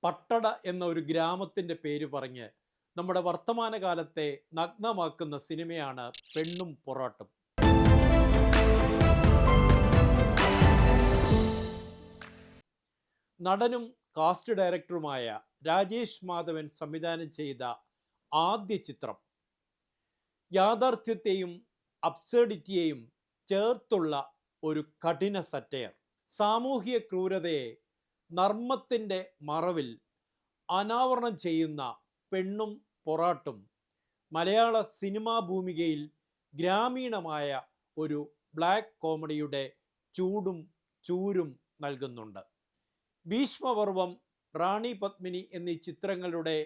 പട്ടട എന്ന ഒരു ഗ്രാമത്തിൻ്റെ പേര് പറഞ്ഞ് നമ്മുടെ വർത്തമാനകാലത്തെ നഗ്നമാക്കുന്ന സിനിമയാണ് പെണ്ണും പൊറാട്ടും. നടനും കാസ്റ്റ് ഡയറക്ടറുമായ രാജേഷ് മാധവൻ സംവിധാനം ചെയ്ത ആദ്യ ചിത്രം യാഥാർത്ഥ്യത്തെയും അബ്സേർഡിറ്റിയെയും ചേർത്തുള്ള ഒരു കഠിന സറ്റയർ. സാമൂഹിക ക്രൂരതയെ നർമ്മത്തിൻ്റെ മറവിൽ അനാവരണം ചെയ്യുന്ന പെണ്ണും പൊറാട്ടും മലയാള സിനിമാ ഭൂമികയിൽ ഗ്രാമീണമായ ഒരു ബ്ലാക്ക് കോമഡിയുടെ ചൂടും ചൂരും നൽകുന്നുണ്ട്. ഭീഷ്മപർവം, റാണി പത്മിനി എന്നീ ചിത്രങ്ങളുടെ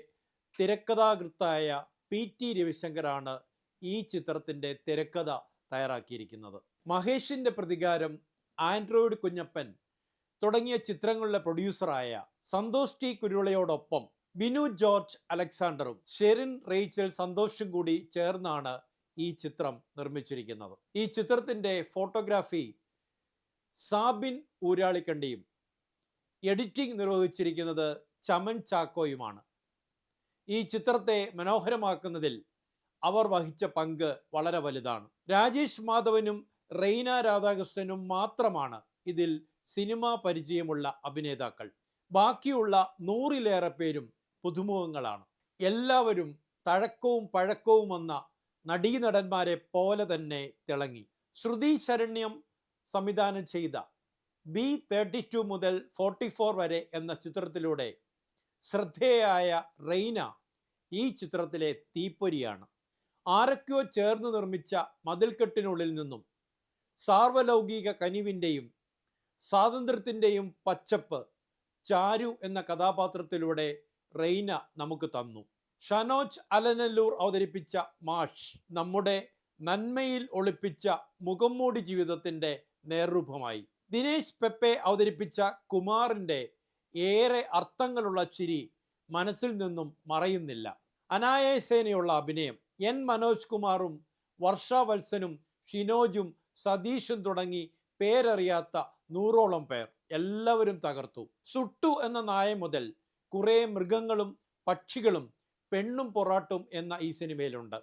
തിരക്കഥാകൃത്തായ പി.ടി. രവിശങ്കറാണ് ഈ ചിത്രത്തിൻ്റെ തിരക്കഥ തയ്യാറാക്കിയിരിക്കുന്നത്. മഹേഷിൻ്റെ പ്രതികാരം, ആൻഡ്രോയിഡ് കുഞ്ഞപ്പൻ തുടങ്ങിയ ചിത്രങ്ങളുടെ പ്രൊഡ്യൂസറായ സന്തോഷ് ടി കുരുളയോടൊപ്പം ബിനു ജോർജ് അലക്സാണ്ടറും ഷെറിൻ റേച്ചൽ സന്തോഷും കൂടി ചേർന്നാണ് ഈ ചിത്രം നിർമ്മിച്ചിരിക്കുന്നത്. ഈ ചിത്രത്തിൻ്റെ ഫോട്ടോഗ്രാഫി സാബിൻ ഊരാളിക്കണ്ടിയും എഡിറ്റിംഗ് നിർവഹിച്ചിരിക്കുന്നത് ചമൻ ചാക്കോയുമാണ്. ഈ ചിത്രത്തെ മനോഹരമാക്കുന്നതിൽ അവർ വഹിച്ച പങ്ക് വളരെ വലുതാണ്. രാജേഷ് മാധവനും റെയ്ന രാധാകൃഷ്ണനും മാത്രമാണ് ഇതിൽ സിനിമാ പരിചയമുള്ള അഭിനേതാക്കൾ. ബാക്കിയുള്ള 100-ലേറെ പേരും പുതുമുഖങ്ങളാണ്. എല്ലാവരും തഴക്കവും പഴക്കവും വന്ന നടീനടന്മാരെ പോലെ തന്നെ തിളങ്ങി. ശ്രുതി ശരണ്യം സംവിധാനം ചെയ്ത B32 മുതൽ 44 വരെ എന്ന ചിത്രത്തിലൂടെ ശ്രദ്ധേയായ റെയ്ന ഈ ചിത്രത്തിലെ തീപ്പൊരിയാണ്. ആരൊക്കെയോ ചേർന്ന് നിർമ്മിച്ച മതിൽക്കെട്ടിനുള്ളിൽ നിന്നും സാർവലൗകിക കനിവിൻ്റെയും സ്വാതന്ത്ര്യത്തിൻ്റെയും പച്ചപ്പ് ചാരു എന്ന കഥാപാത്രത്തിലൂടെ റെയ്ന നമുക്ക് തന്നു. ഷനോജ് അലനല്ലൂർ അവതരിപ്പിച്ച മാഷ് നമ്മുടെ നന്മയിൽ ഒളിപ്പിച്ച മുഖംമൂടി ജീവിതത്തിൻ്റെ നേർരൂപമായി. ദിനേശ് പെപ്പെ അവതരിപ്പിച്ച കുമാറിൻ്റെ ഏറെ അർത്ഥങ്ങളുള്ള ചിരി മനസ്സിൽ നിന്നും മറയുന്നില്ല. അനായാസേനയുള്ള അഭിനയം. എൻ മനോജ് കുമാറും വർഷ വത്സനും ഷിനോജും സതീഷും തുടങ്ങി പേരറിയാത്ത 100ഓളം പേർ എല്ലാവരും തകർത്തു. സുട്ടു എന്ന നായ മുതൽ കുറേ മൃഗങ്ങളും പക്ഷികളും പെണ്ണും പൊറാട്ടും എന്ന ഈ സിനിമയിലുണ്ട്.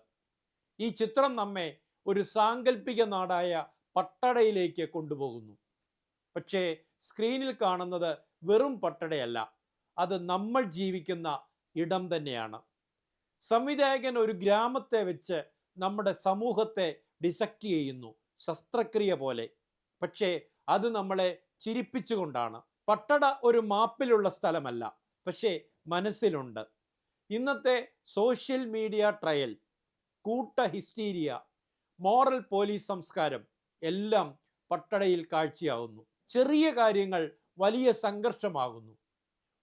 ഈ ചിത്രം നമ്മെ ഒരു സാങ്കല്പിക നാടായ പട്ടടയിലേക്ക് കൊണ്ടുപോകുന്നു. പക്ഷേ സ്ക്രീനിൽ കാണുന്നത് വെറും പട്ടടയല്ല, അത് നമ്മൾ ജീവിക്കുന്ന ഇടം തന്നെയാണ്. സംവിധായകൻ ഒരു ഗ്രാമത്തെ വെച്ച് നമ്മുടെ സമൂഹത്തെ ഡിസക്റ്റ് ചെയ്യുന്നു, ശസ്ത്രക്രിയ പോലെ. പക്ഷേ അത് നമ്മളെ ചിരിപ്പിച്ചുകൊണ്ടാണ്. പട്ടട ഒരു മാപ്പിലുള്ള സ്ഥലമല്ല, പക്ഷേ മനസ്സിലുണ്ട്. ഇന്നത്തെ സോഷ്യൽ മീഡിയ ട്രയൽ, കൂട്ട ഹിസ്റ്റീരിയ, മോറൽ പോലീസ് സംസ്കാരം എല്ലാം പട്ടടയിൽ കാഴ്ചയാകുന്നു. ചെറിയ കാര്യങ്ങൾ വലിയ സംഘർഷമാകുന്നു.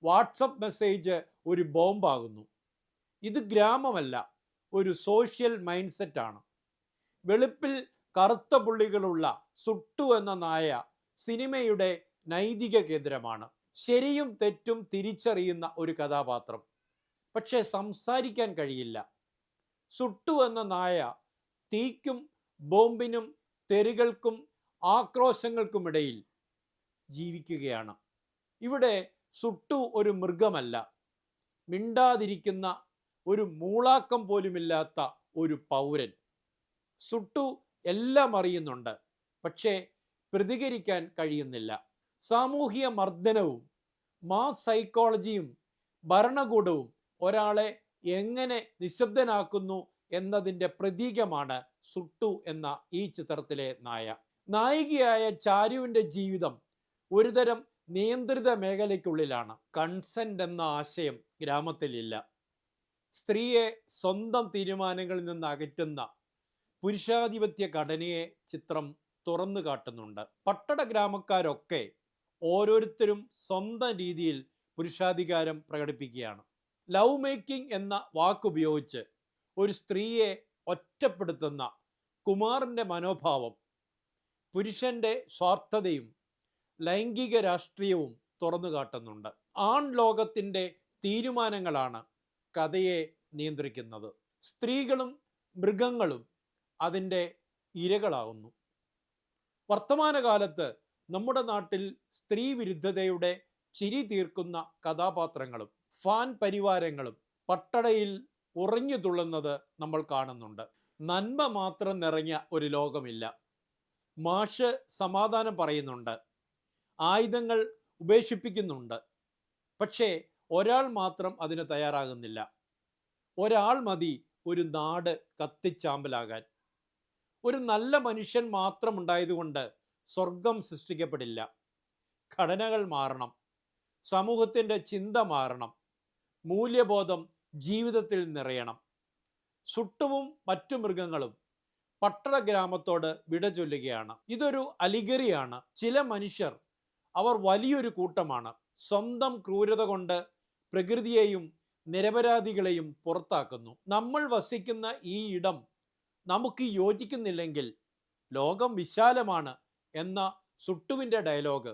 വാട്സപ്പ് മെസ്സേജ് ഒരു ബോംബാകുന്നു. ഇത് ഗ്രാമമല്ല, ഒരു സോഷ്യൽ മൈൻഡ് സെറ്റാണ്. വെളുപ്പിൽ കറുത്ത പുള്ളികളുള്ള സുട്ടു എന്ന നായ സിനിമയുടെ നൈതിക കേന്ദ്രമാണ്. ശരിയും തെറ്റും തിരിച്ചറിയുന്ന ഒരു കഥാപാത്രം, പക്ഷേ സംസാരിക്കാൻ കഴിയില്ല. സുട്ടു എന്ന നായ തീക്കും ബോംബിനും തെറികൾക്കും ആക്രോശങ്ങൾക്കുമിടയിൽ ജീവിക്കുകയാണ്. ഇവിടെ സുട്ടു ഒരു മൃഗമല്ല, മിണ്ടാതിരിക്കുന്ന ഒരു മൂളാക്കം പോലുമില്ലാത്ത ഒരു പൗരൻ. സുട്ടു എല്ലാം അറിയുന്നുണ്ട്, പക്ഷേ പ്രതികരിക്കാൻ കഴിയുന്നില്ല. സാമൂഹിക മർദ്ദനവും മാസ് സൈക്കോളജിയും ഭരണകൂടവും ഒരാളെ എങ്ങനെ നിശബ്ദനാക്കുന്നു എന്നതിൻ്റെ പ്രതീകമാണ് സുട്ടു എന്ന ഈ ചിത്രത്തിലെ നായ. നായികയായ ചാരുവിൻ്റെ ജീവിതം ഒരുതരം നിയന്ത്രിത മേഖലയ്ക്കുള്ളിലാണ്. കൺസെൻ്റ് എന്ന ആശയം ഗ്രാമത്തിലില്ല. സ്ത്രീയെ സ്വന്തം തീരുമാനങ്ങളിൽ നിന്ന് അകറ്റുന്ന പുരുഷാധിപത്യ ഘടനയെ ചിത്രം തുറന്നു കാട്ടുന്നുണ്ട്. പട്ടണ ഗ്രാമക്കാരൊക്കെ ഓരോരുത്തരും സ്വന്തം രീതിയിൽ പുരുഷാധികാരം പ്രകടിപ്പിക്കുകയാണ്. ലവ് മേക്കിംഗ് എന്ന വാക്കുപയോഗിച്ച് ഒരു സ്ത്രീയെ ഒറ്റപ്പെടുത്തുന്ന കുമാറിൻ്റെ മനോഭാവം, പുരുഷൻ്റെ സ്വാർത്ഥതയും ലൈംഗിക രാഷ്ട്രീയവും തുറന്നു കാട്ടുന്നുണ്ട്. ആൺ ലോകത്തിൻ്റെ തീരുമാനങ്ങളാണ് കഥയെ നിയന്ത്രിക്കുന്നത്. സ്ത്രീകളും മൃഗങ്ങളും അതിൻ്റെ ഇരകളാകുന്നു. വർത്തമാനകാലത്ത് നമ്മുടെ നാട്ടിൽ സ്ത്രീ വിരുദ്ധതയുടെ ചിരി തീർക്കുന്ന കഥാപാത്രങ്ങളും ഫാൻ പരിവാരങ്ങളും പട്ടടയിൽ ഉറഞ്ഞു തുള്ളുന്നത് നമ്മൾ കാണുന്നുണ്ട്. നന്മ മാത്രം നിറഞ്ഞ ഒരു ലോകമില്ല. മാഷ് സമാധാനം പറയുന്നുണ്ട്, ആയുധങ്ങൾ ഉപേക്ഷിപ്പിക്കുന്നുണ്ട്. പക്ഷേ ഒരാൾ മാത്രം അതിന് തയ്യാറാകുന്നില്ല. ഒരാൾ മതി ഒരു നാട് കത്തിച്ചാമ്പലാകാൻ. ഒരു നല്ല മനുഷ്യൻ മാത്രം ഉണ്ടായതുകൊണ്ട് സ്വർഗം സൃഷ്ടിക്കപ്പെടില്ല. ഘടനകൾ മാറണം, സമൂഹത്തിൻ്റെ ചിന്ത മാറണം, മൂല്യബോധം ജീവിതത്തിൽ നിറയണം. സുട്ടുവും മറ്റു മൃഗങ്ങളും പട്ടണ ഗ്രാമത്തോട് വിട ചൊല്ലുകയാണ്. ഇതൊരു അലിഗറിയാണ്. ചില മനുഷ്യർ, അവർ വലിയൊരു കൂട്ടമാണ്, സ്വന്തം ക്രൂരത കൊണ്ട് പ്രകൃതിയെയും നിരപരാധികളെയും പുറത്താക്കുന്നു. നമ്മൾ വസിക്കുന്ന ഈ ഇടം നമുക്ക് യോജിക്കുന്നില്ലെങ്കിൽ ലോകം വിശാലമാണ് എന്ന സുട്ടുവിൻ്റെ ഡയലോഗ്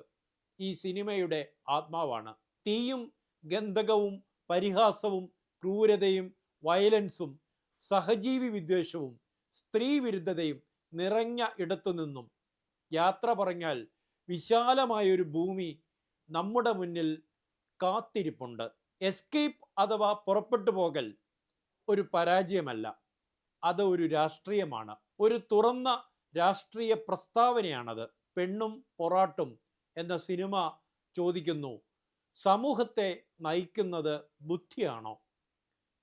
ഈ സിനിമയുടെ ആത്മാവാണ്. തീയും ഗന്ധകവും പരിഹാസവും ക്രൂരതയും വയലൻസും സഹജീവി വിദ്വേഷവും സ്ത്രീ വിരുദ്ധതയും നിറഞ്ഞ ഇടത്തുനിന്നും യാത്ര പറഞ്ഞാൽ വിശാലമായൊരു ഭൂമി നമ്മുടെ മുന്നിൽ കാത്തിരിപ്പുണ്ട്. എസ്കേപ്പ് അഥവാ പുറപ്പെട്ടു പോകൽ ഒരു പരാജയമല്ല, അത് ഒരു രാഷ്ട്രീയമാണ്. ഒരു തുറന്ന രാഷ്ട്രീയ പ്രസ്താവനയാണത്. പെണ്ണും പൊറാട്ടും എന്ന സിനിമ ചോദിക്കുന്നു, സമൂഹത്തെ നയിക്കുന്നത് ബുദ്ധിയാണോ,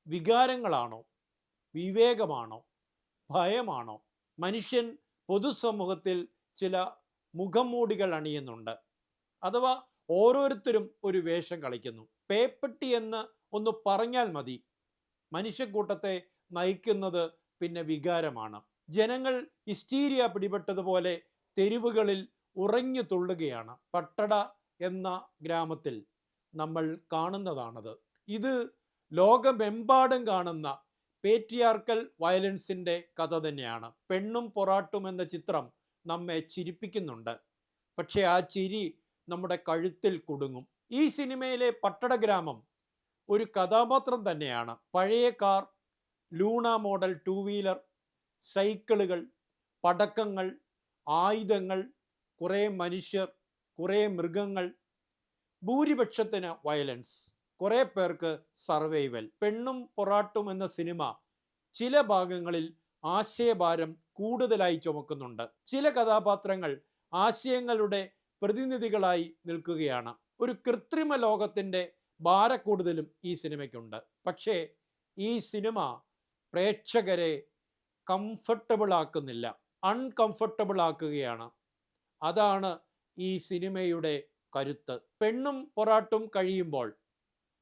വികാരങ്ങളാണോ, വിവേകമാണോ, ഭയമാണോ? മനുഷ്യൻ പൊതുസമൂഹത്തിൽ ചില മുഖംമൂടികൾ അണിയുന്നുണ്ട്, അഥവാ ഓരോരുത്തരും ഒരു വേഷം കളിക്കുന്നു. പേപ്പട്ടി എന്ന് ഒന്ന് പറഞ്ഞാൽ മതി, മനുഷ്യക്കൂട്ടത്തെ നയിക്കുന്നത് പിന്നെ വികാരമാണ്. ജനങ്ങൾ ഹിസ്റ്റീരിയ പിടിപെട്ടതുപോലെ തെരുവുകളിൽ ഉറഞ്ഞു തുള്ളുകയാണ്. പട്ടട എന്ന ഗ്രാമത്തിൽ നമ്മൾ കാണുന്നതാണത്. ഇത് ലോകമെമ്പാടും കാണുന്ന പേട്രിയാർക്കൽ വയലൻസിൻ്റെ കഥ തന്നെയാണ്. പെണ്ണും പൊറാട്ടും എന്ന ചിത്രം നമ്മെ ചിരിപ്പിക്കുന്നുണ്ട്, പക്ഷേ ആ ചിരി നമ്മുടെ കഴുത്തിൽ കുടുങ്ങും. ഈ സിനിമയിലെ പട്ടട ഗ്രാമം ഒരു കഥാപാത്രം തന്നെയാണ്. പഴയ കാർ, ലൂണ മോഡൽ 2 വീലർ, സൈക്കിളുകൾ, പടക്കങ്ങൾ, ആയുധങ്ങൾ, കുറേ മനുഷ്യർ, കുറേ മൃഗങ്ങൾ, ഭൂരിപക്ഷത്തിന് വയലൻസ്, കുറേ പേർക്ക് സർവൈവൽ. പെണ്ണും പൊറാട്ടും എന്ന സിനിമ ചില ഭാഗങ്ങളിൽ ആശയഭാരം കൂടുതലായി ചുമക്കുന്നുണ്ട്. ചില കഥാപാത്രങ്ങൾ ആശയങ്ങളുടെ പ്രതിനിധികളായി നിൽക്കുകയാണ്. ഒരു കൃത്രിമ ലോകത്തിൻ്റെ ഭാരക്കൂടുതലും ഈ സിനിമയ്ക്കുണ്ട്. പക്ഷേ ഈ സിനിമ പ്രേക്ഷകരെ കംഫർട്ടബിൾ ആക്കുന്നില്ല, അൺകംഫർട്ടബിൾ ആക്കുകയാണ്. അതാണ് ഈ സിനിമയുടെ കരുത്ത്. പെണ്ണും പൊറാട്ടും കഴിയുമ്പോൾ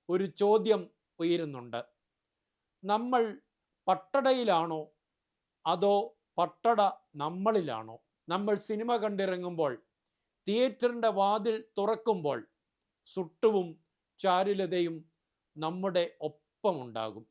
ഒരു ചോദ്യം ഉയരുന്നുണ്ട്, നമ്മൾ പട്ടടയിലാണോ അതോ പട്ടട നമ്മളിലാണോ? നമ്മൾ സിനിമ കണ്ടിറങ്ങുമ്പോൾ, തിയേറ്ററിൻ്റെ വാതിൽ തുറക്കുമ്പോൾ സുട്ടുവും ചാരുലതയും നമ്മുടെ ഒപ്പമുണ്ടാകും.